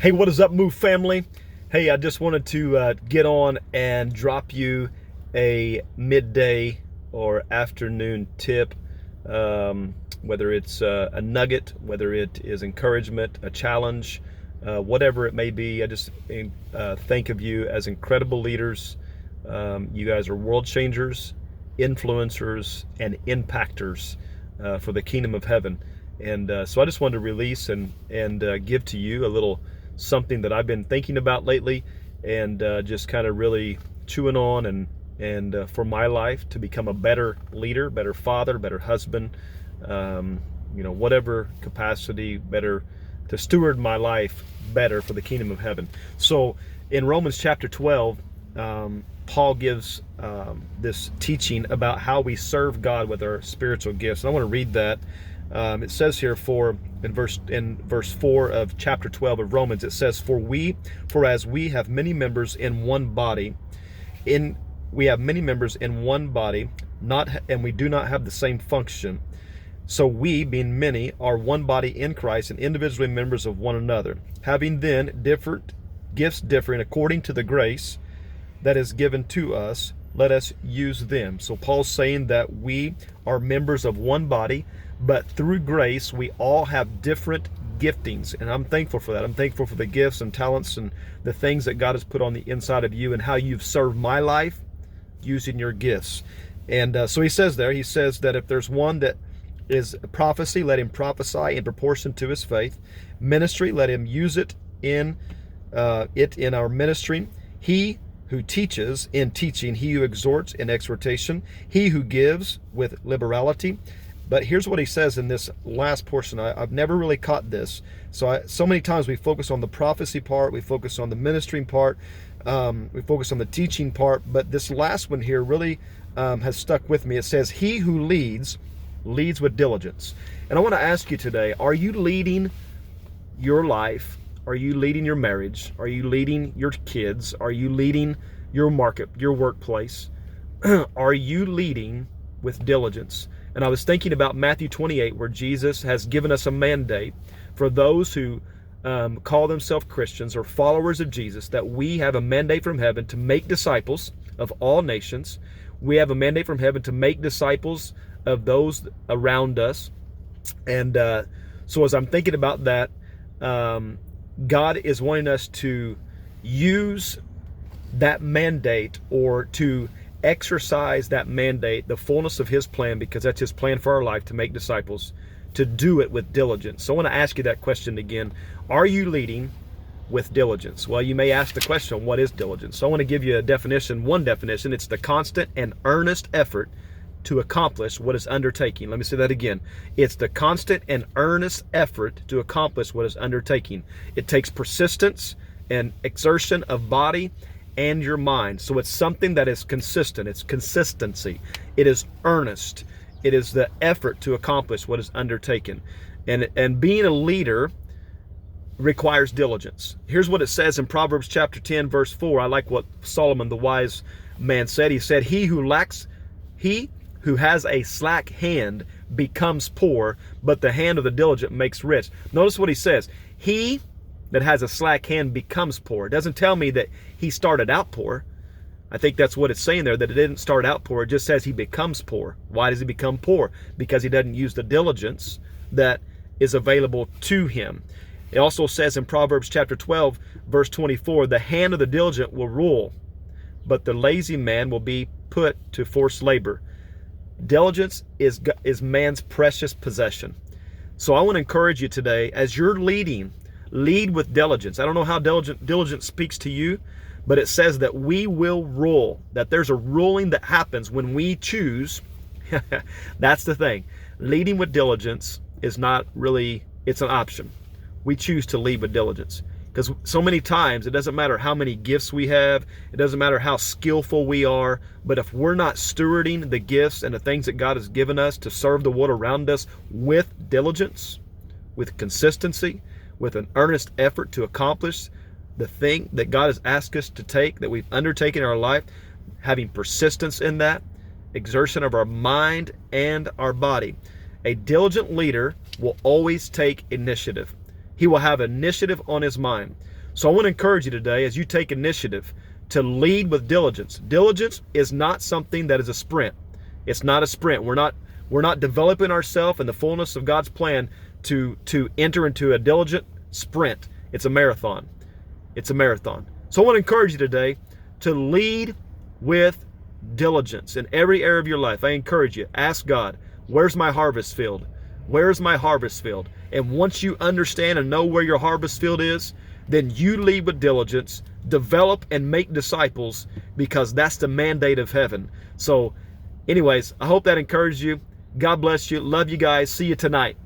Hey, what is up, Move family? Hey, I just wanted to get on and drop you a midday or afternoon tip, whether it's a nugget, whether it is encouragement, a challenge, whatever it may be. I just think of you as incredible leaders. You guys are world changers, influencers, and impactors for the kingdom of heaven. And so I just wanted to release and give to you a little something that I've been thinking about lately, and just kind of really chewing on and for my life to become a better leader, better father, better husband, whatever capacity, better to steward my life better for the kingdom of heaven. So in Romans chapter 12, Paul gives this teaching about how we serve God with our spiritual gifts. And I want to read that. It says here in verse 4 of chapter 12 of Romans, it says, For as we have many members in one body, and we do not have the same function. So we, being many, are one body in Christ and individually members of one another, having then different gifts differing according to the grace that is given to us, let us use them. So Paul's saying that we are members of one body, but through grace we all have different giftings, and I'm thankful for that. I'm thankful for the gifts and talents and the things that God has put on the inside of you and how you've served my life using your gifts. And so he says that if there's one that is prophecy, let him prophesy in proportion to his faith. Ministry, let him use it in our ministry. He who teaches in teaching, he who exhorts in exhortation, he who gives with liberality. But here's what he says in this last portion. I've never really caught this. So many times we focus on the prophecy part, we focus on the ministering part, we focus on the teaching part, but this last one here really has stuck with me. It says, he who leads with diligence. And I want to ask you today, are you leading your life? Are you leading your marriage? Are you leading your kids? Are you leading your market, your workplace? Are you leading with diligence? And I was thinking about Matthew 28, where Jesus has given us a mandate for those who call themselves Christians or followers of Jesus, that we have a mandate from heaven to make disciples of all nations. We have a mandate from heaven to make disciples of those around us. And so as I'm thinking about that, God is wanting us to use that mandate, or to exercise that mandate, the fullness of his plan, because that's his plan for our life, to make disciples, to do it with diligence. So I want to ask you that question again. Are you leading with diligence? Well, you may ask the question, what is diligence? So I want to give you a definition, one definition. It's the constant and earnest effort to accomplish what is undertaking. Let me say that again. It's the constant and earnest effort to accomplish what is undertaking. It takes persistence and exertion of body and your mind. So it's something that is consistent. It's consistency. It is earnest. It is the effort to accomplish what is undertaken. And being a leader requires diligence. Here's what it says in Proverbs chapter 10, verse 4. I like what Solomon, the wise man, said. He said, he who has a slack hand becomes poor, but the hand of the diligent makes rich. Notice what he says. He that has a slack hand becomes poor. It doesn't tell me that he started out poor. I think that's what it's saying there, that it didn't start out poor. It just says he becomes poor. Why does he become poor? Because he doesn't use the diligence that is available to him. It also says in Proverbs chapter 12, verse 24, the hand of the diligent will rule, but the lazy man will be put to forced labor. Diligence is man's precious possession. So I want to encourage you today, as you're leading, lead with diligence. I don't know how diligence speaks to you, but it says that we will rule, that there's a ruling that happens when we choose. That's the thing. Leading with diligence is not really, it's an option. We choose to lead with diligence. Because so many times, it doesn't matter how many gifts we have, it doesn't matter how skillful we are, but if we're not stewarding the gifts and the things that God has given us to serve the world around us with diligence, with consistency, with an earnest effort to accomplish the thing that God has asked us to take, that we've undertaken in our life, having persistence in that, exertion of our mind and our body. A diligent leader will always take initiative. He will have initiative on his mind. So I want to encourage you today, as you take initiative, to lead with diligence. Diligence is not something that is a sprint. It's not a sprint. We're not developing ourselves in the fullness of God's plan to enter into a diligent sprint. It's a marathon. It's a marathon. So I want to encourage you today to lead with diligence in every area of your life. I encourage you, ask God, where's my harvest field? Where's my harvest field? And once you understand and know where your harvest field is, then you lead with diligence, develop and make disciples, because that's the mandate of heaven. So anyways, I hope that encouraged you. God bless you. Love you guys. See you tonight.